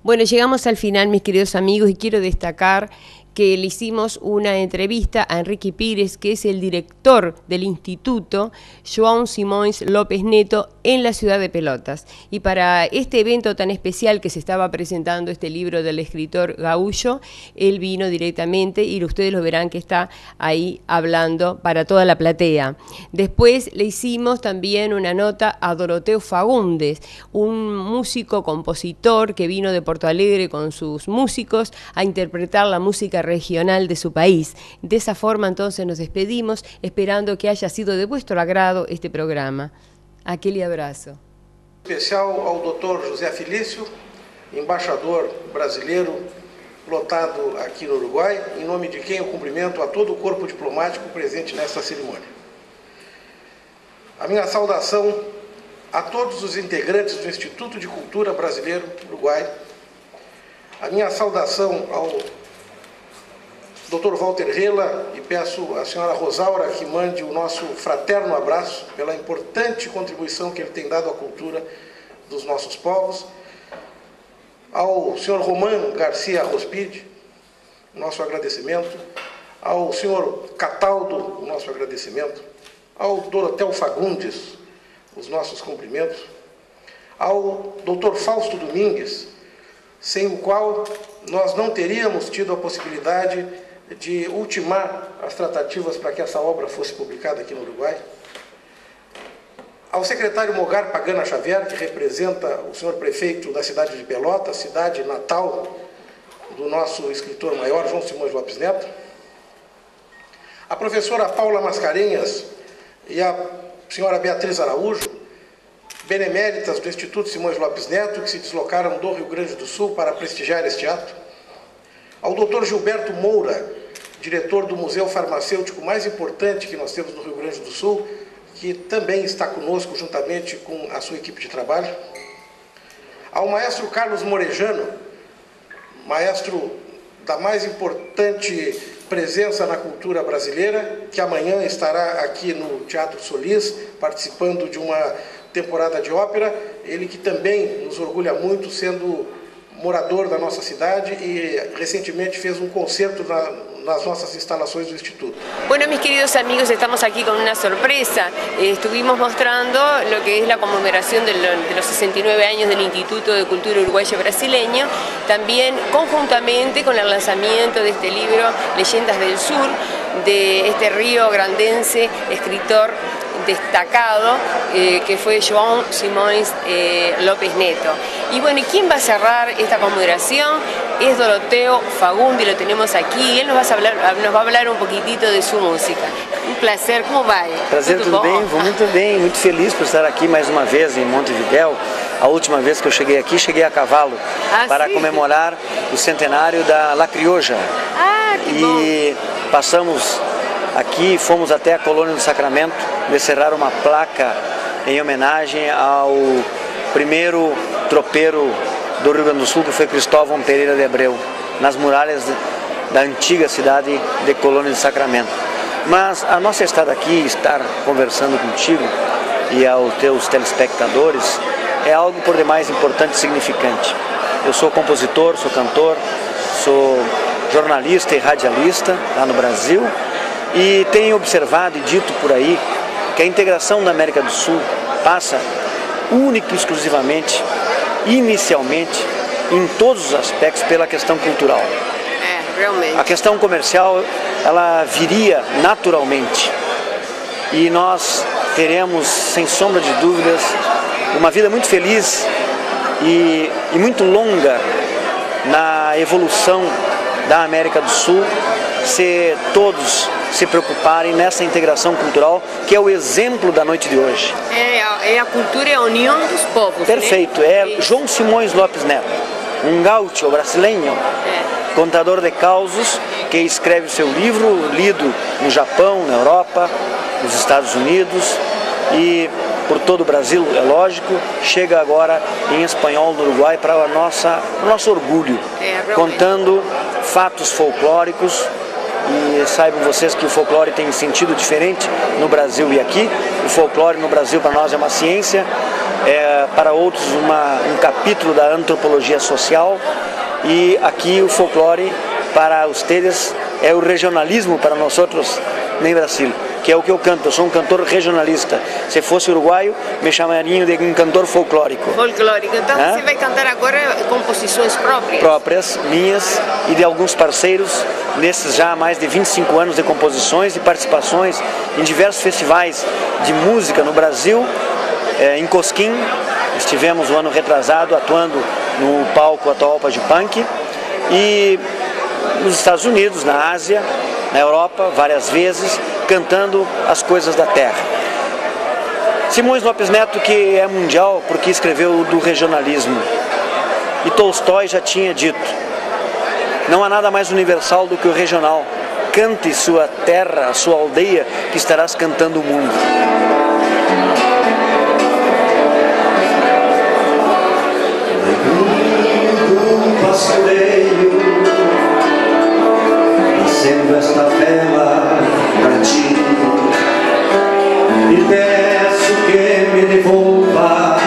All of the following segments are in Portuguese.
Bueno, llegamos al final, mis queridos amigos, y quiero destacar que le hicimos una entrevista a Enrique Pires, que es el director del Instituto João Simões Lopes Neto en la ciudad de Pelotas. Y para este evento tan especial que se estaba presentando este libro del escritor gaúcho, él vino directamente y ustedes lo verán que está ahí hablando para toda la platea. Después le hicimos también una nota a Doroteo Fagundes, un músico compositor que vino de Porto Alegre con sus músicos a interpretar la música regional de su país. De esa forma entonces nos despedimos, esperando que haya sido de vuestro agrado este programa. Aquele abraço. Especial ao Dr. José Felício, embaixador brasileiro lotado aqui no Uruguai, em nome de quem eu cumprimento a todo o corpo diplomático presente nesta cerimônia. A minha saudação a todos os integrantes do Instituto de Cultura Brasileiro Uruguai, a minha saudação ao Dr. Walter Rela, e peço à senhora Rosaura que mande o nosso fraterno abraço pela importante contribuição que ele tem dado à cultura dos nossos povos. Ao senhor Román Garcia Rospide, nosso agradecimento. Ao senhor Cataldo, o nosso agradecimento. Ao Doroteu Fagundes, os nossos cumprimentos. Ao Dr. Fausto Domingues, sem o qual nós não teríamos tido a possibilidade de ultimar as tratativas para que essa obra fosse publicada aqui no Uruguai. Ao secretário Mogar Pagana Xavier, que representa o senhor prefeito da cidade de Pelotas, cidade natal do nosso escritor maior, João Simões Lopes Neto. A professora Paula Mascarenhas e a senhora Beatriz Araújo, beneméritas do Instituto Simões Lopes Neto, que se deslocaram do Rio Grande do Sul para prestigiar este ato. Ao Dr. Gilberto Moura, diretor do museu farmacêutico mais importante que nós temos no Rio Grande do Sul, que também está conosco juntamente com a sua equipe de trabalho. Ao maestro Carlos Morejano, maestro da mais importante presença na cultura brasileira, que amanhã estará aqui no Teatro Solis, participando de uma temporada de ópera, ele que também nos orgulha muito, sendo morador da nossa cidade e recentemente fez um concerto nas nossas instalações do Instituto. Bueno, mis queridos amigos, estamos aquí con una sorpresa. Estuvimos mostrando lo que es la conmemoración de los 69 años del Instituto de Cultura Uruguayo Brasileño, también conjuntamente con el lanzamiento de este libro Leyendas del Sur, de este río grandense, escritor destacado, que fue João Simões Lopes Neto. Y bueno, ¿y quién va a cerrar esta conmemoración? Es Doroteo Fagundes, lo tenemos aquí, él nos va a hablar un poquitito de su música. Um prazer, como vai? Prazer, tudo bem? Vou muito bem, muito feliz por estar aqui mais uma vez em Montevidéu. A última vez que eu cheguei aqui, cheguei a cavalo para comemorar o centenário da La Criolla. Que bom! E passamos aqui, fomos até a Colônia do Sacramento, descerrar uma placa em homenagem ao primeiro tropeiro do Rio Grande do Sul, que foi Cristóvão Pereira de Abreu, nas muralhas da antiga cidade de Colônia do Sacramento. Mas a nossa estada aqui, estar conversando contigo e aos teus telespectadores, é algo por demais importante e significante. Eu sou compositor, sou cantor, sou jornalista e radialista lá no Brasil, e tenho observado e dito por aí que a integração da América do Sul passa única e exclusivamente, inicialmente, em todos os aspectos, pela questão cultural. Realmente. A questão comercial, ela viria naturalmente. E nós teremos, sem sombra de dúvidas, uma vida muito feliz e muito longa na evolução da América do Sul, se todos se preocuparem nessa integração cultural, que é o exemplo da noite de hoje. É a cultura, é a união dos povos. Perfeito, né? É João Simões Lopes Neto, um gaúcho brasileiro, contador de causos, que escreve o seu livro, lido no Japão, na Europa, nos Estados Unidos e por todo o Brasil, é lógico, chega agora em espanhol no Uruguai para o nosso orgulho, contando fatos folclóricos. E saibam vocês que o folclore tem sentido diferente no Brasil e aqui. O folclore no Brasil para nós é uma ciência para outros um capítulo da antropologia social, e aqui o folclore para ustedes é o regionalismo para nós outros em Brasil, que é o que eu canto. Eu sou um cantor regionalista. Se fosse uruguaio, me chamariam de um cantor folclórico. Folclórico. Então você vai cantar agora composições próprias? Próprias, minhas e de alguns parceiros, nesses já mais de 25 anos de composições e participações em diversos festivais de música no Brasil. Em Cosquim, estivemos o ano retrasado atuando no palco Atahualpa de Punk, e nos Estados Unidos, na Ásia, na Europa, várias vezes, cantando as coisas da terra. Simões Lopes Neto, que é mundial porque escreveu do regionalismo, e Tolstói já tinha dito: não há nada mais universal do que o regional. Cante sua terra, sua aldeia, que estarás cantando o mundo. Pastoreio, acendo esta vela pra ti, e peço que me devolvas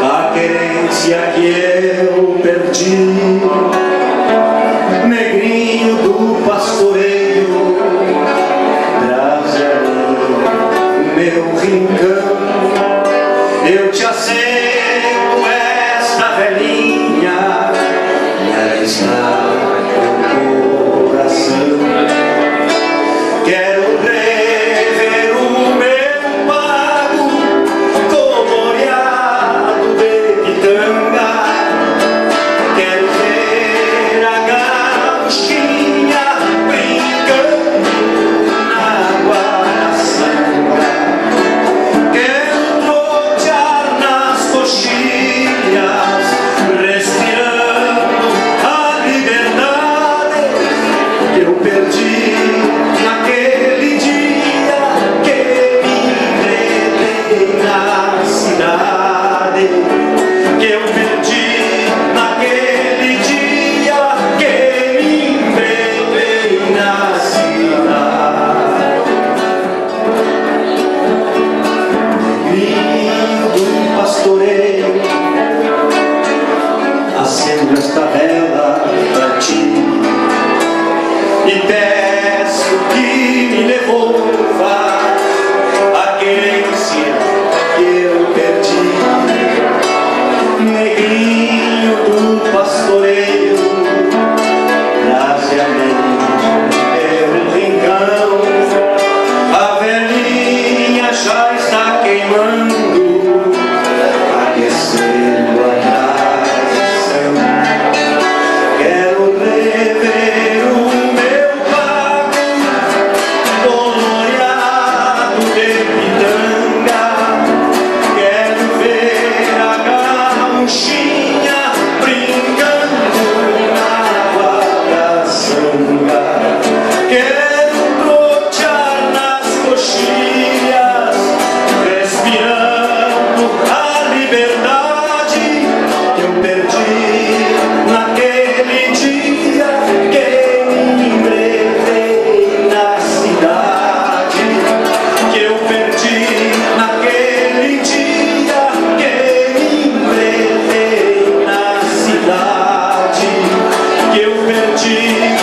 a querência que eu perdi. Negrinho do pastoreio, traz a mim o meu rincão. Eu te aceito esta velhinha, está no coração. Quero rever o meu pago coloreado de pitanga. Quero ver a gauchinha brincando na água da sanga. Quero trotear nas coxilhas, respirando a liberdade que eu perdi naquele dia que me entreguei na cidade. Que eu perdi naquele dia que me entreguei na cidade. Negrinho do pastoreio, acendo esta vela pra ti, e peço que me devolva a querência que eu perdi. Negrinho do pastoreio, traze a mim meu rincão. A velhinha já está queimando, aquecendo a tradição. Quero rever o meu pago coloreado de pitanga. Quero ver a gauchinha brincando na água da sanga. Quero trotear nas coxilhas, respirando a liberdade que eu perdi naquele dia que me entreguei na cidade. Que eu perdi naquele dia que me entreguei na cidade. Que eu perdi